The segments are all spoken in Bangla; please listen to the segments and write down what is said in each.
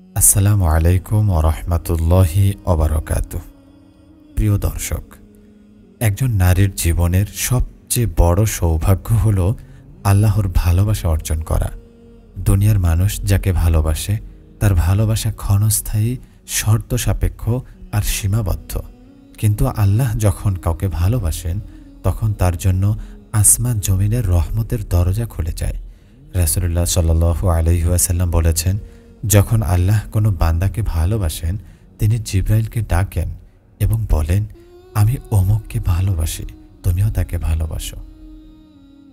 আসসালামু আলাইকুম ওয়া রাহমাতুল্লাহি ওয়া বারাকাতুহু। প্রিয় দর্শক, একজন নারীর জীবনের সবচেয়ে বড় সৌভাগ্য হলো আল্লাহর ভালোবাসা অর্জন করা। দুনিয়ার মানুষ যাকে ভালোবাসে তার ভালোবাসা ক্ষণস্থায়ী, শর্ত সাপেক্ষ আর সীমাবদ্ধ। কিন্তু আল্লাহ যখন কাউকে ভালোবাসেন তখন তার জন্য আসমান জমিনের রহমতের দরজা খুলে যায়। রাসূলুল্লাহ সাল্লাল্লাহু আলাইহি ওয়াসাল্লাম বলেছেন, যখন আল্লাহ কোনো বান্দাকে ভালোবাসেন তিনি জিবরাইলকে ডাকেন এবং বলেন, আমি অমুককে ভালোবাসি, তুমিও তাকে ভালোবাসো।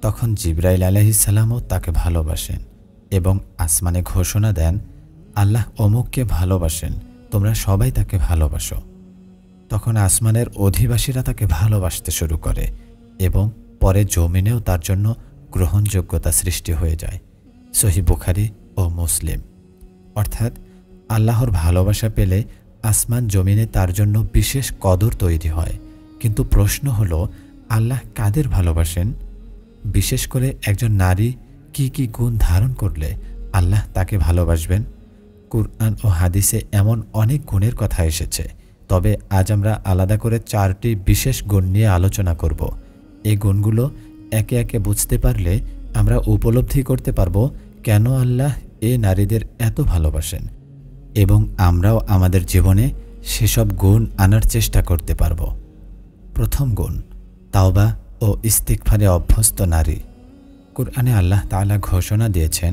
তখন জিবরাইল আলাইহিস সালামও তাকে ভালোবাসেন এবং আসমানে ঘোষণা দেন, আল্লাহ অমুককে ভালোবাসেন, তোমরা সবাই তাকে ভালোবাসো। তখন আসমানের অধিবাসীরা তাকে ভালোবাসতে শুরু করে এবং পরে জমিনেও তার জন্য গ্রহণযোগ্যতা সৃষ্টি হয়ে যায়। সহিহ বুখারী ও মুসলিম। অর্থাৎ আল্লাহর ভালোবাসা পেলে আসমান জমিনে তার জন্য বিশেষ কদর তৈরি হয়। কিন্তু প্রশ্ন হলো, আল্লাহ কাদের ভালোবাসেন? বিশেষ করে একজন নারী কি কি গুণ ধারণ করলে আল্লাহ তাকে ভালোবাসবেন? কুরআন ও হাদিসে এমন অনেক গুণের কথা এসেছে, তবে আজ আমরা আলাদা করে 4টি বিশেষ গুণ নিয়ে আলোচনা করব। এই গুণগুলো একে একে বুঝতে পারলে আমরা উপলব্ধি করতে পারব কেন আল্লাহ এই নারীদের এত ভালোবাসেন এবং আমরাও আমাদের জীবনে সেসব গুণ আনার চেষ্টা করতে পারব। প্রথম গুণ, তাওবা ও ইস্তিগফারে অভ্যস্ত নারী। কুরআনে আল্লাহ তাআলা ঘোষণা দিয়েছেন,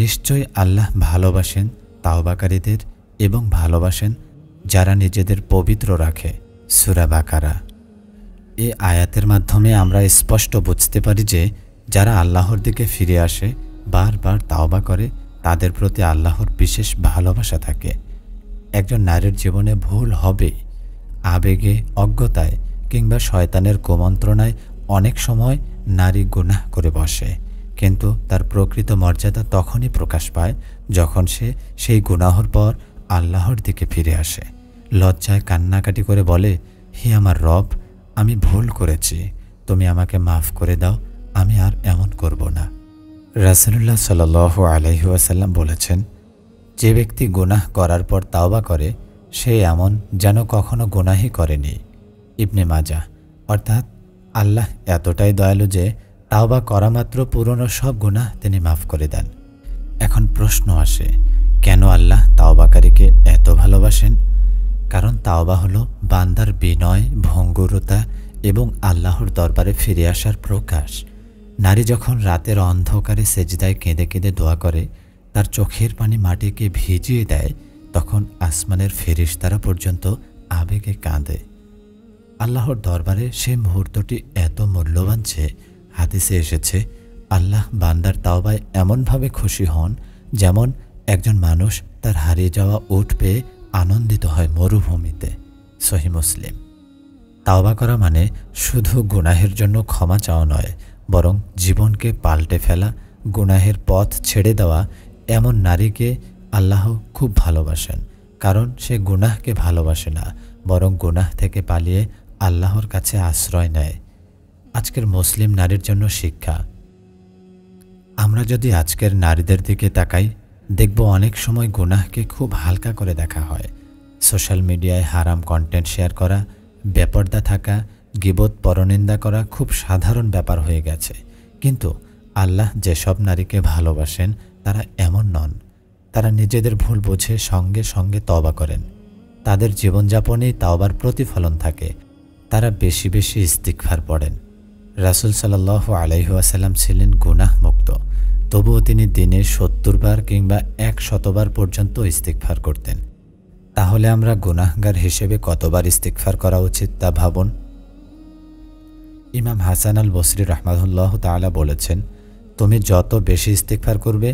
নিশ্চয়ই আল্লাহ ভালোবাসেন তাওবাকারীদের এবং ভালোবাসেন যারা নিজেদের পবিত্র রাখে। সূরা বাকারা। এই আয়াতের মাধ্যমে আমরা স্পষ্ট বুঝতে পারি যে যারা আল্লাহর দিকে ফিরে আসে, বারবার তাওবা করে, তাদের প্রতি আল্লাহর বিশেষ ভালোবাসা থাকে। একজন নারীর জীবনে ভুল হবে, আবেগে, অজ্ঞতায় কিংবা শয়তানের কুমন্ত্রণায় অনেক সময় নারী গুনাহ করে বসে, কিন্তু তার প্রকৃত মর্যাদা তখনই প্রকাশ পায় যখন সে সেই গুনাহর পর আল্লাহর দিকে ফিরে আসে, লজ্জায় কান্নাকাটি করে বলে, হে আমার রব, আমি ভুল করেছি, তুমি আমাকে মাফ করে দাও, আমি আর এমন করব না। রাসূলুল্লাহ সাল্লাল্লাহু আলাইহি ওয়াসাল্লাম বলেছেন, যে ব্যক্তি গুনাহ করার পর তাওবা করে সে এমন যেন কখনো গুনাহই করেনি। ইবনে মাজাহ। অর্থাৎ আল্লাহ এতটাই দয়ালু যে তাওবা করা মাত্র পুরনো সব গুনাহ তিনি মাফ করে দেন। এখন প্রশ্ন আসে, কেন আল্লাহ তাওবাকারীকে এত ভালোবাসেন? কারণ তাওবা হলো বান্দার বিনয়, ভঙ্গুরতা এবং আল্লাহর দরবারে ফিরে আসার প্রকাশ। নারী যখন রাতের অন্ধকারে সেজদায় কেঁদে কেঁদে দোয়া করে, তার চোখের পানি মাটিকে ভিজিয়ে দেয়, তখন আসমানের ফেরেশতারা পর্যন্ত আবেগে কাঁদে। আল্লাহর দরবারে সে মুহূর্তটি এত মূল্যবান যে হাদিসে এসেছে, আল্লাহ বান্দার তাওবায় এমনভাবে খুশি হন যেমন একজন মানুষ তার হারিয়ে যাওয়া উট পেয়ে আনন্দিত হয় মরুভূমিতে। সহিহ মুসলিম। তাওবা করা মানে শুধু গুনাহের জন্য ক্ষমা চাওয়া নয়, বরং জীবনকে পাল্টে ফেলা, গুনাহের পথ ছেড়ে দেওয়া। এমন নারীকে আল্লাহ খুব ভালোবাসেন, কারণ সে গুনাহকে ভালোবাসে না, বরং গুনাহ থেকে পালিয়ে আল্লাহর কাছে আশ্রয় নেয়। আজকের মুসলিম নারীর জন্য শিক্ষা। আমরা যদি আজকের নারীদের দিকে তাকাই, দেখব অনেক সময় গুনাহকে খুব হালকা করে দেখা হয়। সোশ্যাল মিডিয়ায় হারাম কন্টেন্ট শেয়ার করা, বেপরদা থাকা, গীবত, পরনিন্দা করা খুব সাধারণ ব্যাপার হয়ে গেছে। কিন্তু আল্লাহ যেসব নারীকে ভালোবাসেন তারা এমন নন। তারা নিজেদের ভুল বুঝে সঙ্গে সঙ্গে তওবা করেন। তাদের জীবনযাপনেই তাওবার প্রতিফলন থাকে। তারা বেশি বেশি ইস্তিগফার পড়েন। রাসূল সাল্লাল্লাহু আলাইহি ওয়াসাল্লাম ছিলেন গুনাহ মুক্ত, তবুও তিনি দিনে 70 বার কিংবা 100 বার পর্যন্ত ইস্তিগফার করতেন। তাহলে আমরা গুনাহগার হিসেবে কতবার ইস্তিগফার করা উচিত তা ভাবুন। ইমাম হাসান আল বসরি রাহমাতুল্লাহ তাআলা বলেছেন, তুমি যত বেশি ইস্তিগফার করবে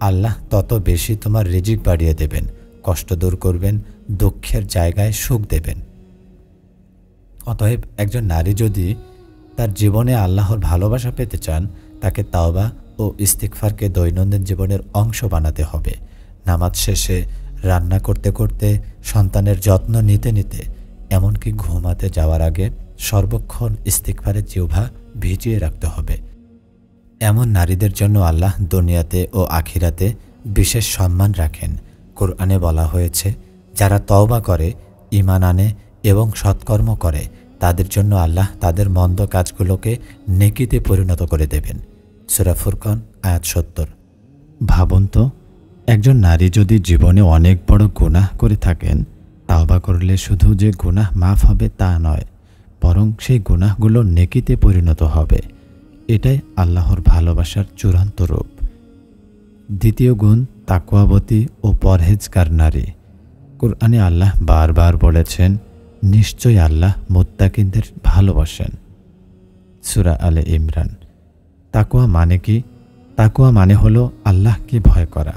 আল্লাহ তত বেশি তোমার রিজিক বাড়িয়ে দেবেন, কষ্ট দূর করবেন, দুঃখের জায়গায় সুখ দেবেন। অতএব একজন নারী যদি তার জীবনে আল্লাহর ভালোবাসা পেতে চান, তাকে তাওবা ও ইস্তিগফারকে দৈনন্দিন জীবনের অংশ বানাতে হবে। নামাজ শেষে, রান্না করতে করতে, সন্তানের যত্ন নিতে নিতে, এমনকি ঘুমাতে যাওয়ার আগে সর্বক্ষণ ইস্তিগফারের জিহ্বা ভিজিয়ে রাখতে হবে। এমন নারীদের জন্য আল্লাহ দুনিয়াতে ও আখিরাতে বিশেষ সম্মান রাখেন। কোরআনে বলা হয়েছে, যারা তওবা করে, ঈমান আনে এবং সৎকর্ম করে তাদের জন্য আল্লাহ তাদের মন্দ কাজগুলোকে নেকিতে পরিণত করে দেবেন। সূরা ফুরকান আয়াত ৭০। ভাবুন তো, একজন নারী যদি জীবনে অনেক বড় গুনাহ করে থাকেন, তওবা করলে শুধু যে গুনাহ মাফ হবে তা নয়, বরং সেই গুনাহগুলো নেকিতে পরিণত হবে। এটাই আল্লাহর ভালোবাসার চূড়ান্ত রূপ। দ্বিতীয় গুণ, তাকওয়াবতী ও পরহেজগার নারী। কোরআনে আল্লাহ বারবার বলেছেন, নিশ্চয়ই আল্লাহ মুত্তাকিনদের ভালোবাসেন। সূরা আলে ইমরান। তাকওয়া মানে কি? তাকওয়া মানে হলো আল্লাহকে ভয় করা,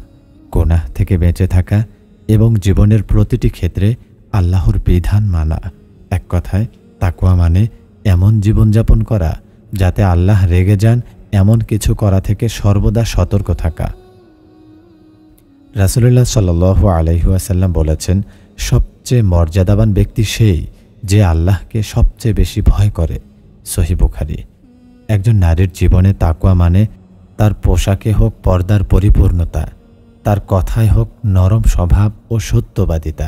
গুনাহ থেকে বেঁচে থাকা এবং জীবনের প্রতিটি ক্ষেত্রে আল্লাহর বিধান মানা। এক কথায় তাকওয়া মানে এমন জীবনযাপন করা যাতে আল্লাহ রেগে যান এমন কিছু করা থেকে সর্বদা সতর্ক থাকা। রাসূলুল্লাহ সাল্লাল্লাহু আলাইহি ওয়াসাল্লাম বলেছেন, সবচেয়ে মর্যাদাবান ব্যক্তি সেই যে আল্লাহকে সবচেয়ে বেশি ভয় করে। সহিহ বুখারী। একজন নারীর জীবনে তাকওয়া মানে তার পোশাকে হোক পর্দার পরিপূর্ণতা, তার কথায় হোক নরম স্বভাব ও সত্যবাদিতা,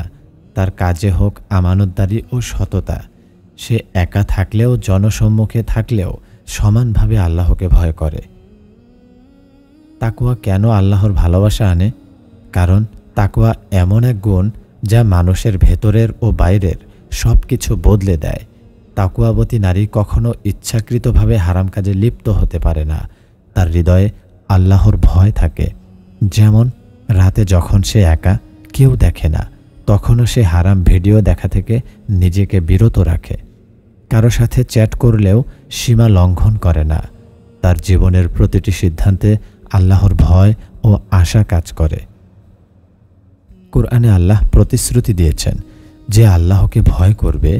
তার কাজে হোক আমানতদারি ও সততা। সে একা থাকলেও জনসম্মুখে থাকলেও সমানভাবে আল্লাহকে ভয় করে। তাকওয়া কেন আল্লাহর ভালোবাসা আনে? কারণ তাকওয়া এমন এক গুণ যা মানুষের ভেতরের ও বাইরের সব কিছু বদলে দেয়। তাকওয়াবতী নারী কখনো ইচ্ছাকৃতভাবে হারাম কাজে লিপ্ত হতে পারে না। তার হৃদয়ে আল্লাহর ভয় থাকে। যেমন রাতে যখন সে একা, কেউ দেখে না, তখনও সে হারাম ভিডিও দেখা থেকে নিজেকে বিরত রাখে। কারো সাথে চ্যাট করলেও সীমা লঙ্ঘন করে না। তার জীবনের প্রতিটি সিদ্ধান্তে আল্লাহর ভয় ও আশা কাজ করে। কোরআনে আল্লাহ প্রতিশ্রুতি দিয়েছেন, যে আল্লাহকে ভয় করবে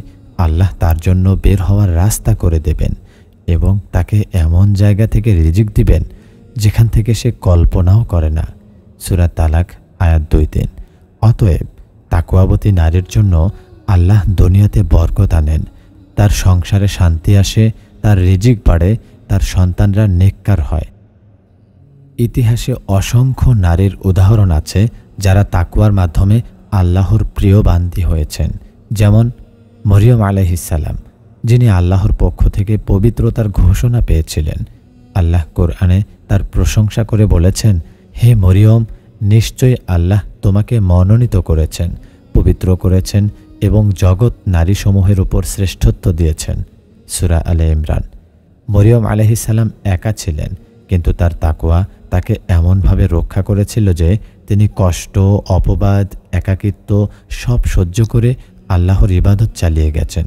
আল্লাহ তার জন্য বের হওয়ার রাস্তা করে দেবেন এবং তাকে এমন জায়গা থেকে রিজিক দিবেন যেখান থেকে সে কল্পনাও করে না। সূরা তালাক আয়াত ২-৩। অতএব তাকওয়াবতী নারীর জন্য আল্লাহ দুনিয়াতে বরকত আনেন, তার সংসারে শান্তি আসে, তার রিজিক বাড়ে, তার সন্তানরা নেককার হয়। ইতিহাসে অসংখ্য নারীর উদাহরণ আছে যারা তাকওয়ার মাধ্যমে আল্লাহর প্রিয় বান্দী হয়েছেন। যেমন মরিয়ম আলাইহিস সালাম, যিনি আল্লাহর পক্ষ থেকে পবিত্রতার ঘোষণা পেয়েছিলেন। আল্লাহ কোরআনে তার প্রশংসা করে বলেছেন, হে মরিয়ম, নিশ্চয়ই আল্লাহ তোমাকে মনোনীত করেছেন, পবিত্র করেছেন এবং জগৎ নারীসমূহের উপর শ্রেষ্ঠত্ব দিয়েছেন। সূরা আলে ইমরান। মরিয়ম আলাইহিস সালাম একা ছিলেন, কিন্তু তার তাকওয়া তাকে এমনভাবে রক্ষা করেছিল যে তিনি কষ্ট, অপবাদ, একাকিত্ব সব সহ্য করে আল্লাহর ইবাদত চালিয়ে গেছেন।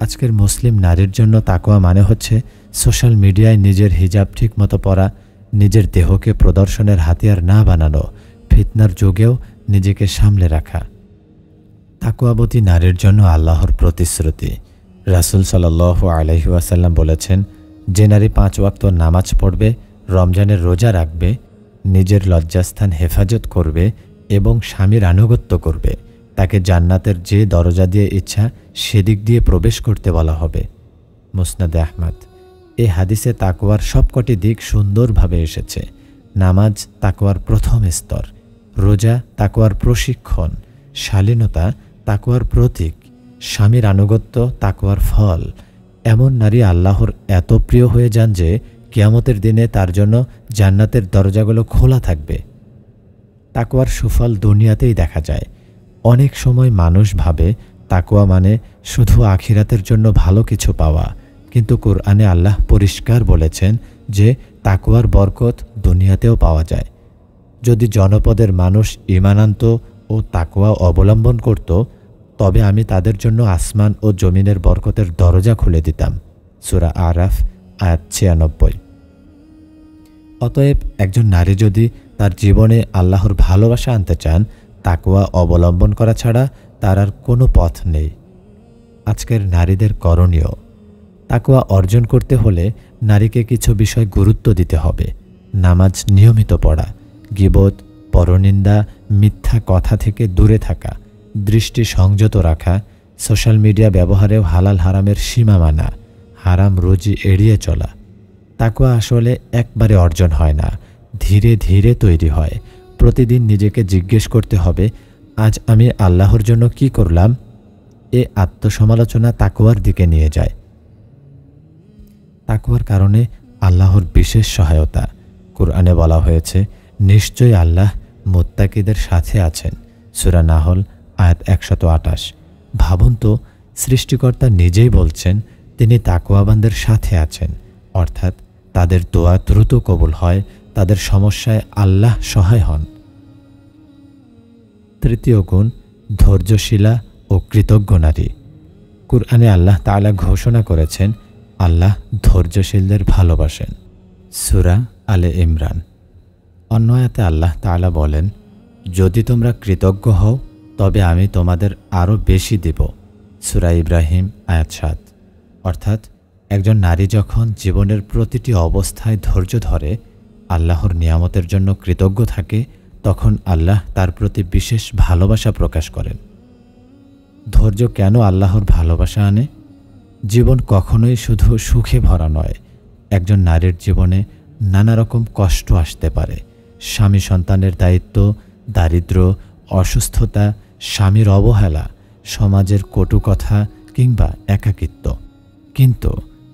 আজকের মুসলিম নারীর জন্য তাকওয়া মানে হচ্ছে সোশ্যাল মিডিয়ায় নিজের হিজাব ঠিকমতো পরা, নিজের দেহকে প্রদর্শনের হাতিয়ার না বানানো, ফিতনার যুগেও নিজেকে সামলে রাখা। তাকওয়াবতী নারীর জন্য আল্লাহর প্রতিশ্রুতি। রাসূল সাল্লাল্লাহু আলাইহি ওয়াসাল্লাম বলেছেন, যে নারী 5 ওয়াক্ত নামাজ পড়বে, রমজানের রোজা রাখবে, নিজের লজ্জাস্থান হেফাজত করবে এবং স্বামীর আনুগত্য করবে, তাকে জান্নাতের যে দরজা দিয়ে ইচ্ছা সেদিক দিয়ে প্রবেশ করতে বলা হবে। মুসনাদে আহমদ। এই হাদিসে তাকওয়ার সবকটি দিক সুন্দরভাবে এসেছে। নামাজ তাকওয়ার প্রথম স্তর, রোজা তাকওয়ার প্রশিক্ষণ, শালীনতা তাকওয়ার প্রতীক, স্বামীর আনুগত্য তাকওয়ার ফল। এমন নারী আল্লাহর এত প্রিয় হয়ে যান যে কিয়ামতের দিনে তার জন্য জান্নাতের দরজাগুলো খোলা থাকবে। তাকওয়ার সুফল দুনিয়াতেই দেখা যায়। অনেক সময় মানুষ ভাবে তাকওয়া মানে শুধু আখিরাতের জন্য ভালো কিছু পাওয়া, কিন্তু কোরআনে আল্লাহ পরিষ্কার বলেছেন যে তাকওয়ার বরকত দুনিয়াতেও পাওয়া যায়। যদি জনপদের মানুষ ঈমান আনত ও তাকওয়া অবলম্বন করত, তবে আমি তাদের জন্য আসমান ও জমিনের বরকতের দরজা খুলে দিতাম। সূরা আরাফ আয়াত ৯৬। অতএব একজন নারী যদি তার জীবনে আল্লাহর ভালোবাসা আনতে চান, তাকওয়া অবলম্বন করা ছাড়া তার আর কোনো পথ নেই। আজকের নারীদের করণীয়। তাকওয়া অর্জন করতে হলে নারীকে কিছু বিষয় গুরুত্ব দিতে হবে। নামাজ নিয়মিত পড়া, গীবত, পরনিন্দা, মিথ্যা কথা থেকে দূরে থাকা, দৃষ্টি সংযত রাখা, সোশ্যাল মিডিয়া ব্যবহারেও হালাল হারামের সীমা মানা, হারাম রুজি এড়িয়ে চলা। তাকওয়া আসলে একবারে অর্জন হয় না, ধীরে ধীরে তৈরি হয়। প্রতিদিন নিজেকে জিজ্ঞেস করতে হবে, আজ আমি আল্লাহর জন্য কি করলাম। এ আত্মসমালোচনা তাকওয়ার দিকে নিয়ে যায়। তাকওয়ার কারণে আল্লাহর বিশেষ সহায়তা। কুরআনে বলা হয়েছে, নিশ্চয়ই আল্লাহ মুত্তাকিদের সাথে আছেন। সূরা নাহল আয়াত 128। ভাবুন তো, সৃষ্টিকর্তা নিজেই বলছেন তিনি তাকওয়াবানদের সাথে আছেন, অর্থাৎ তাদের দোয়া দ্রুত কবুল হয়, তাদের সমস্যায় আল্লাহ সহায় হন। তৃতীয় গুণ, ধৈর্যশীলা ও কৃতজ্ঞ নারী। কুরআনে আল্লাহ তাআলা ঘোষণা করেছেন, আল্লাহ ধৈর্যশীলদের ভালোবাসেন। সূরা আলে ইমরান। অন্য আয়াতে আল্লাহ তাআলা বলেন, যদি তোমরা কৃতজ্ঞ হও তবে আমি তোমাদের আরও বেশি দেব। সূরা ইব্রাহিম আয়াত 7। অর্থাৎ একজন নারী যখন জীবনের প্রতিটি অবস্থায় ধৈর্য ধরে, আল্লাহর নিয়ামতের জন্য কৃতজ্ঞ থাকে, তখন আল্লাহ তার প্রতি বিশেষ ভালোবাসা প্রকাশ করেন। ধৈর্য কেন আল্লাহর ভালোবাসা আনে? জীবন কখনোই শুধু সুখে ভরা নয়। একজন নারীর জীবনে নানা রকম কষ্ট আসতে পারে। স্বামী সন্তানের দায়িত্ব, দারিদ্র্য, অসুস্থতা, স্বামীর অবহেলা, সমাজের কটু কথা কিংবা একাকিত্ব। কিন্তু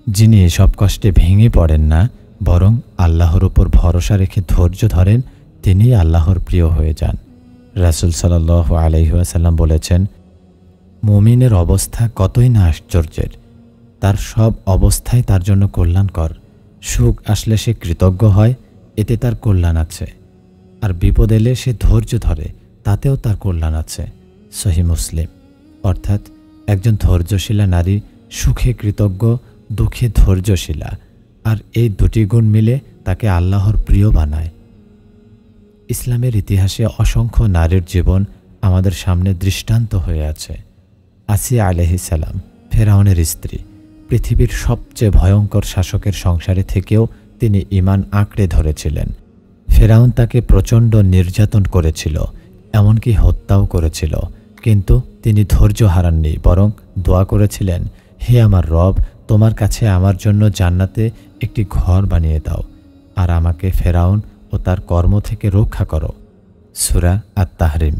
যিনি এসব কষ্টে ভেঙে পড়েন না, বরং আল্লাহর উপর ভরসা রেখে ধৈর্য ধরেন, তিনি আল্লাহর প্রিয় হয়ে যান। রাসূল সাল্লাল্লাহু আলাইহি ওয়াসাল্লাম বলেছেন, মুমিনের অবস্থা কতই না আশ্চর্যের, তার সব অবস্থাই তার জন্য কল্যাণকর। সুখ আসলে সে কৃতজ্ঞ হয়, এতে তার কল্যাণ আছে, আর বিপদ এলে সে ধৈর্য ধরে, তাতেও তার কল্যাণ আছে। সহিহ মুসলিম। অর্থাৎ একজন ধৈর্যশীলা নারী সুখে কৃতজ্ঞ, দুঃখে ধৈর্যশীলা, আর এই দুটি গুণ মিলে তাকে আল্লাহর প্রিয় বানায়। ইসলামের ইতিহাসে অসংখ্য নারীর জীবন আমাদের সামনে দৃষ্টান্ত হয়ে আছে। আসিয়া আলাইহিস সালাম, ফেরাউনের স্ত্রী, পৃথিবীর সবচেয়ে ভয়ঙ্কর শাসকের সংসারে থেকেও তিনি ঈমান আঁকড়ে ধরেছিলেন। ফেরাউন তাকে প্রচণ্ড নির্যাতন করেছিল, এমনকি হত্যাও করেছিল, কিন্তু তিনি ধৈর্য হারাননি, বরং দোয়া করেছিলেন, হে আমার রব, তোমার কাছে আমার জন্য জান্নাতে একটি ঘর বানিয়ে দাও, আর আমাকে ফেরাউন ও তার কর্ম থেকে রক্ষা করো। সূরা আত-তাহরিম।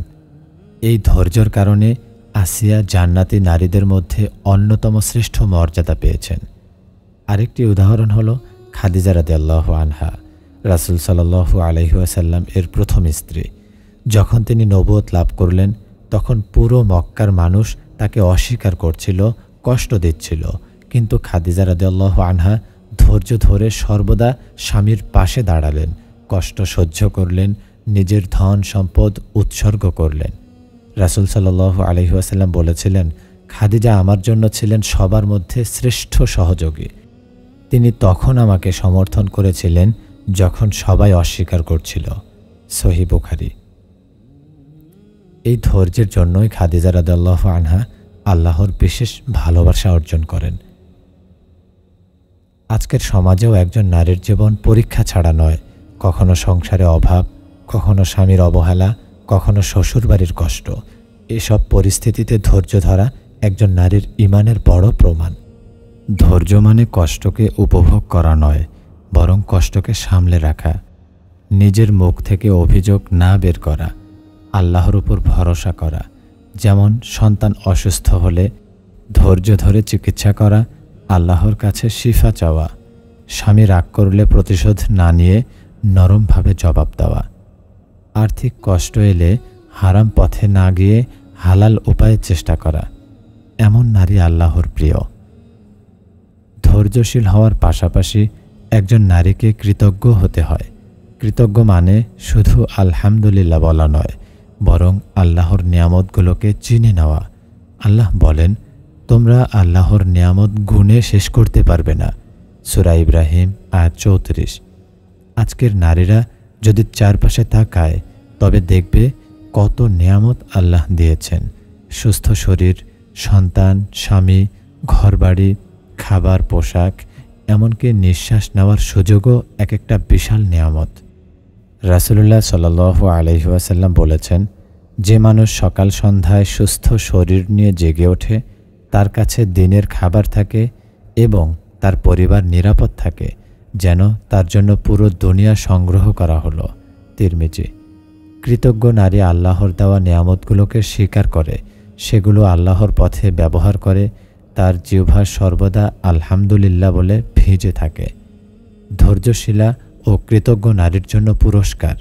এই ধৈর্যের কারণে আসিয়া জান্নাতি নারীদের মধ্যে অন্যতম শ্রেষ্ঠ মর্যাদা পেয়েছেন। আরেকটি উদাহরণ হল খাদিজা রাদিয়াল্লাহু আনহা, রাসূল সাল্লাল্লাহু আলাইহি ওয়াসাল্লাম এর প্রথম স্ত্রী। যখন তিনি নবুয়ত লাভ করলেন, তখন পুরো মক্কার মানুষ তাকে অস্বীকার করছিল, কষ্ট দিচ্ছিল, কিন্তু খাদিজা রাদিয়াল্লাহু আনহা ধৈর্য ধরে সর্বদা স্বামীর পাশে দাঁড়ালেন, কষ্ট সহ্য করলেন, নিজের ধন সম্পদ উৎসর্গ করলেন। রাসূল সাল্লাল্লাহু আলাইহি ওয়াসাল্লাম বলেছিলেন, খাদিজা আমার জন্য ছিলেন সবার মধ্যে শ্রেষ্ঠ সহযোগী। তিনি তখন আমাকে সমর্থন করেছিলেন যখন সবাই অস্বীকার করছিল। সহিহ বুখারী। এই ধৈর্যের জন্যই খাদিজা রাদিয়াল্লাহু আনহা আল্লাহর বিশেষ ভালোবাসা অর্জন করেন। আজকের সমাজেও একজন নারীর জীবন পরীক্ষা ছাড়া নয়। কখনো সংসারে অভাব, কখনো স্বামীর অবহেলা, কখনো শ্বশুরবাড়ির কষ্ট। এসব পরিস্থিতিতে ধৈর্য ধরা একজন নারীর ঈমানের বড় প্রমাণ। ধৈর্য মানে কষ্টকে উপভোগ করা নয়, বরং কষ্টকে সামলে রাখা, নিজের মুখ থেকে অভিযোগ না বের করা, আল্লাহর উপর ভরসা করা। যেমন সন্তান অসুস্থ হলে ধৈর্য ধরে চিকিৎসা করা, আল্লাহর কাছে শিফা চাওয়া, স্বামী রাগ করলে প্রতিশোধ না নিয়ে নরমভাবে জবাব দেওয়া, আর্থিক কষ্ট এলে হারাম পথে না গিয়ে হালাল উপায়ে চেষ্টা করা। এমন নারী আল্লাহর প্রিয়। ধৈর্যশীল হওয়ার পাশাপাশি একজন নারীকে কৃতজ্ঞ হতে হয়। কৃতজ্ঞ মানে শুধু আলহামদুলিল্লাহ বলা নয়, বরং আল্লাহর নিয়ামতগুলোকে চিনে নেওয়া। আল্লাহ বলেন, তোমরা আল্লাহর নিয়ামত গুণে শেষ করতে পারবে না। সূরা ইব্রাহিম আয়াত 34। আজকের নারীরা যদি চারপাশে তাকায়, তবে দেখবে কত নিয়ামত আল্লাহ দিয়েছেন। সুস্থ শরীর, সন্তান, স্বামী, ঘরবাড়ি, খাবার, পোশাক, এমনকি নিঃশ্বাস নেওয়ার সুযোগও এক একটা বিশাল নিয়ামত। রাসূলুল্লাহ সাল্লাল্লাহু আলাইহি ওয়াসাল্লাম বলেছেন, যে মানুষ সকাল সন্ধ্যায় সুস্থ শরীর নিয়ে জেগে ওঠে, তার কাছে দিনের খাবার থাকে এবং তার পরিবার নিরাপদ থাকে, যেন তার জন্য পুরো দুনিয়া সংগ্রহ করা হলো। তিরমিজি। কৃতজ্ঞ নারী আল্লাহর দেওয়া নিয়ামতগুলোকে স্বীকার করে, সেগুলো আল্লাহর পথে ব্যবহার করে, তার জিহ্বা সর্বদা আলহামদুলিল্লাহ বলে ভিজে থাকে। ধৈর্যশীলা ও কৃতজ্ঞ নারীর জন্য পুরস্কার।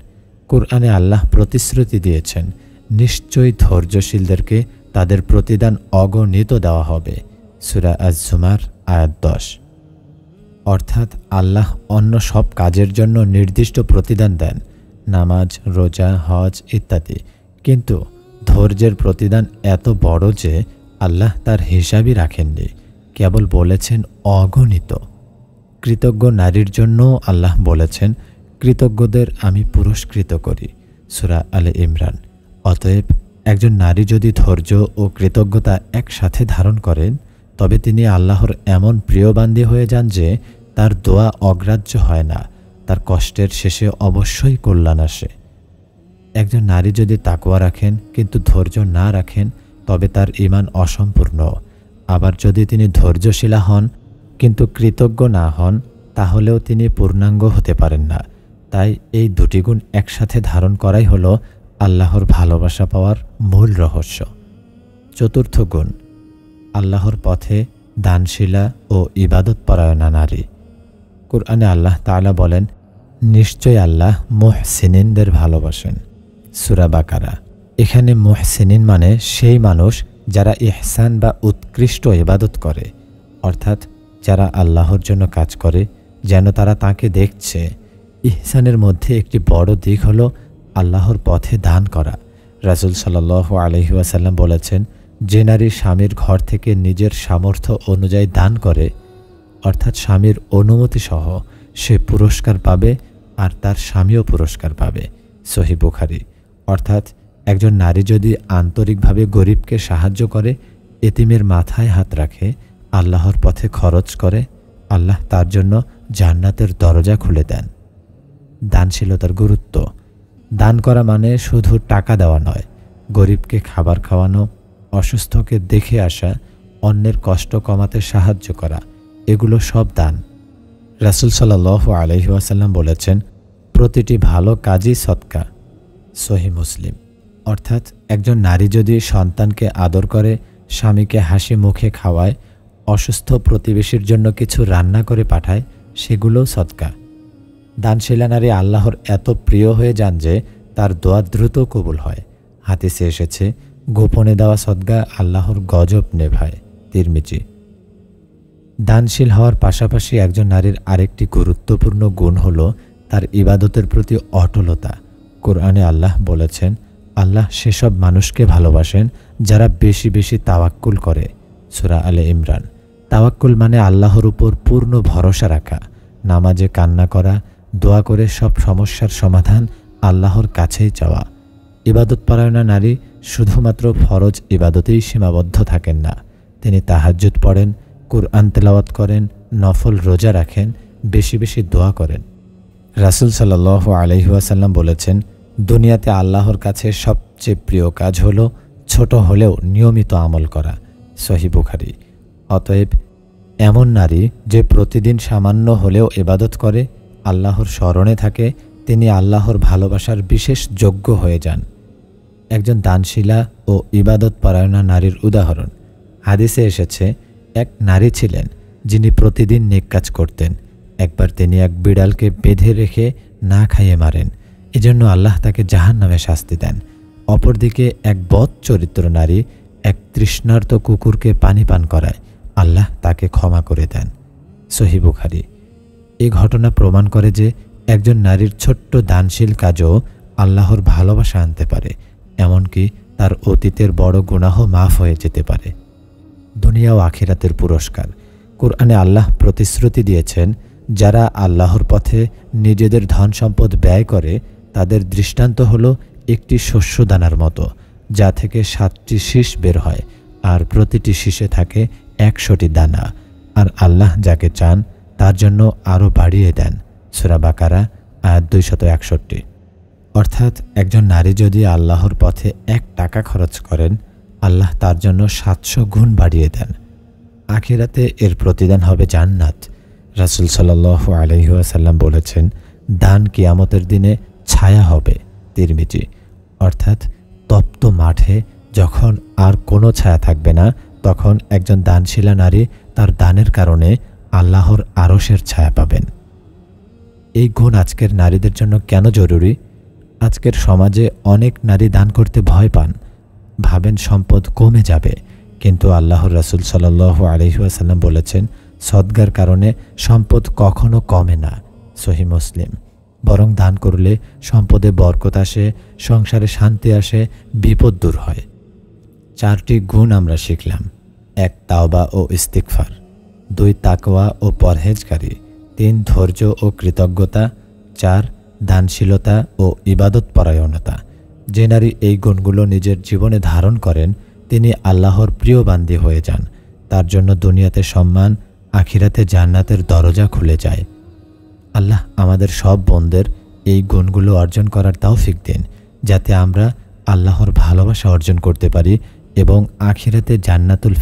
কুরআনে আল্লাহ প্রতিশ্রুতি দিয়েছেন, নিশ্চয়ই ধৈর্যশীলদেরকে তাদের প্রতিদান অগণিত দেওয়া হবে। সূরা আজ-জুমার আয়াত 10। অর্থাৎ আল্লাহ অন্য সব কাজের জন্য নির্দিষ্ট প্রতিদান দেন, নামাজ, রোজা, হজ ইত্যাদি, কিন্তু ধৈর্যের প্রতিদান এত বড় যে আল্লাহ তার হিসাবই রাখেননি, কেবল বলেছেন অগণিত। কৃতজ্ঞ নারীর জন্য আল্লাহ বলেছেন, কৃতজ্ঞদের আমি পুরস্কৃত করি। সূরা আলে ইমরান। অতএব একজন নারী যদি ধৈর্য ও কৃতজ্ঞতা একসাথে ধারণ করেন, তবে তিনি আল্লাহর এমন প্রিয় বান্দী হয়ে যান যে তার দোয়া অগ্রাহ্য হয় না, তার কষ্টের শেষে অবশ্যই কল্যাণ আসে। একজন নারী যদি তাকওয়া রাখেন কিন্তু ধৈর্য না রাখেন, তবে তার ঈমান অসম্পূর্ণ। আবার যদি তিনি ধৈর্যশীলা হন কিন্তু কৃতজ্ঞ না হন, তাহলেও তিনি পূর্ণাঙ্গ হতে পারেন না। তাই এই দুটি গুণ একসাথে ধারণ করাই হলো আল্লাহর ভালোবাসা পাওয়ার মূল রহস্য। চতুর্থ গুণ, আল্লাহর পথে দানশীলা ও ইবাদতপরায়ণা নারী। কুরআনে আল্লাহ তাআলা বলেন, নিশ্চয় আল্লাহ মুহসিনিনদের ভালোবাসেন। সূরা বাকারা। এখানে মুহসিনিন মানে সেই মানুষ যারা ইহসান বা উৎকৃষ্ট ইবাদত করে, অর্থাৎ যারা আল্লাহর জন্য কাজ করে যেন তারা তাকে দেখছে। ইহসানের মধ্যে একটি বড় দিক হলো আল্লাহর পথে দান করা। রাসূল সাল্লাল্লাহু আলাইহি ওয়াসাল্লাম বলেছেন, যে নারী স্বামীর ঘর থেকে নিজের সামর্থ্য অনুযায়ী দান করে, অর্থাৎ স্বামীর অনুমতি সহ, সে পুরস্কার পাবে আর তার স্বামীও পুরস্কার পাবে। সহিহ বুখারী। অর্থাৎ একজন নারী যদি আন্তরিকভাবে গরিবকে সাহায্য করে, এতিমের মাথায় হাত রাখে, আল্লাহর পথে খরচ করে, আল্লাহ তার জন্য জান্নাতের দরজা খুলে দেন। দানশীলতার গুরুত্ব। দান করা মানে শুধু টাকা দেওয়া নয়, গরিবকে খাবার খাওয়ানো, অসুস্থকে দেখে আসা, অন্যের কষ্ট কমাতে সাহায্য করা, এগুলো সব দান। রাসূল সাল্লাল্লাহু আলাইহি ওয়াসাল্লাম বলেছেন, প্রতিটি ভালো কাজই সদকা। সহিহ মুসলিম। অর্থাৎ একজন নারী যদি সন্তানকে আদর করে, স্বামীকে হাসি মুখে খাওয়ায়, অসুস্থ প্রতিবেশীর জন্য কিছু রান্না করে পাঠায়, সেগুলোও সদকা। দানশীলা নারী আল্লাহর এত প্রিয় হয়ে যান যে তার দোয়া দ্রুত কবুল হয়। হাদিসে এসেছে, গোপনে দেওয়া সদকা আল্লাহর গজব নেভায়। তিরমিজি। দানশীল হওয়ার পাশাপাশি একজন নারীর আরেকটি গুরুত্বপূর্ণ গুণ হল তার ইবাদতের প্রতি অটলতা। কোরআনে আল্লাহ বলেছেন, আল্লাহ সেসব মানুষকে ভালোবাসেন যারা বেশি বেশি তাওয়াক্কুল করে। সূরা আলে ইমরান। তাওয়াক্কুল মানে আল্লাহর উপর পূর্ণ ভরসা রাখা, নামাজে কান্না করা, দোয়া করে সব সমস্যার সমাধান আল্লাহর কাছেই চাওয়া। ইবাদতপরায়ণা নারী শুধুমাত্র ফরজ ইবাদতেই সীমাবদ্ধ থাকেন না, তিনি তাহাজ্জুদ পড়েন, কুরআন তেলাওয়াত করেন, নফল রোজা রাখেন, বেশি বেশি দোয়া করেন। রাসূল সাল্লাল্লাহু আলাইহি ওয়াসাল্লাম বলেছেন, দুনিয়াতে আল্লাহর কাছে সবচেয়ে প্রিয় কাজ হলো ছোট হলেও নিয়মিত আমল করা। সহিহ বুখারী। অতএব এমন নারী যে প্রতিদিন সামান্য হলেও ইবাদত করে, আল্লাহর স্মরণে থাকে, তিনি আল্লাহর ভালোবাসার বিশেষ যোগ্য হয়ে যান। একজন দানশীলা ও ইবাদতপরায়ণা নারীর উদাহরণ। হাদিসে এসেছে, এক নারী ছিলেন যিনি প্রতিদিন নেক কাজ করতেন। একবার তিনি এক বিড়ালকে বেঁধে রেখে না খাইয়ে মারেন, এজন্য আল্লাহ তাকে জাহান্নামে শাস্তি দেন। অপরদিকে এক বদ চরিত্র নারী এক তৃষ্ণার্ত কুকুরকে পানি পান করায়, আল্লাহ তাকে ক্ষমা করে দেন। সহিহ বুখারী। এই ঘটনা প্রমাণ করে যে একজন নারীর ছোট্ট দানশীল কাজও আল্লাহর ভালোবাসা আনতে পারে, এমনকি তার অতীতের বড় গুনাহ মাফ হয়ে যেতে পারে। দুনিয়া ও আখিরাতের পুরস্কার। কুরআনে আল্লাহ প্রতিশ্রুতি দিয়েছেন, যারা আল্লাহর পথে নিজেদের ধন সম্পদ ব্যয় করে, তাদের দৃষ্টান্ত হলো একটি শস্যদানার মতো, যা থেকে 7টি শীষ বের হয়, আর প্রতিটি শীষে থাকে 100টি দানা, আর আল্লাহ যাকে চান তার জন্য আরও বাড়িয়ে দেন। সূরা বাকারা আয়াত 261। অর্থাৎ একজন নারী যদি আল্লাহর পথে 1 টাকা খরচ করেন, আল্লাহ তার জন্য 700 গুণ বাড়িয়ে দেন। আখিরাতে এর প্রতিদান হবে জান্নাত। রাসূল সাল্লাল্লাহু আলাইহি ওয়াসাল্লাম বলেছেন, দান কিয়ামতের দিনে ছায়া হবে। তিরমিজি। অর্থাৎ তপ্ত মাঠে যখন আর কোনো ছায়া থাকবে না, তখন একজন দানশীলা নারী তার দানের কারণে আল্লাহর আরশের ছায়া পাবেন। এই গুণ আজকের নারীদের জন্য কেন জরুরি? আজকের সমাজে অনেক নারী দান করতে ভয় পান, ভাবেন সম্পদ কমে যাবে। কিন্তু আল্লাহর রাসূল সাল্লাল্লাহু আলাইহি ওয়াসাল্লাম বলেছেন, সদগার কারণে সম্পদ কখনো কমে না। সহিহ মুসলিম। বরং দান করলে সম্পদে বরকত আসে, সংসারে শান্তি আসে, বিপদ দূর হয়। 4টি গুণ আমরা শিখলাম। 1 তাওবা ও ইস্তিগফার, 2 তাকওয়া ও পরহেজগারি, 3 ধৈর্য ও কৃতজ্ঞতা, 4 দানশীলতা ও ইবাদত পরায়ণতা। যে নারী এই গুণগুলো নিজের জীবনে ধারণ করেন, তিনি আল্লাহর প্রিয় বান্দী হয়ে যান। তার জন্য দুনিয়াতে সম্মান, আখিরাতে জান্নাতের দরজা খুলে যায়। আল্লাহ আমাদের সব বোনদের এই গুণগুলো অর্জন করার তৌফিক দিন, যাতে আমরা আল্লাহর ভালোবাসা অর্জন করতে পারি এবং আখিরাতে জান্নাতুল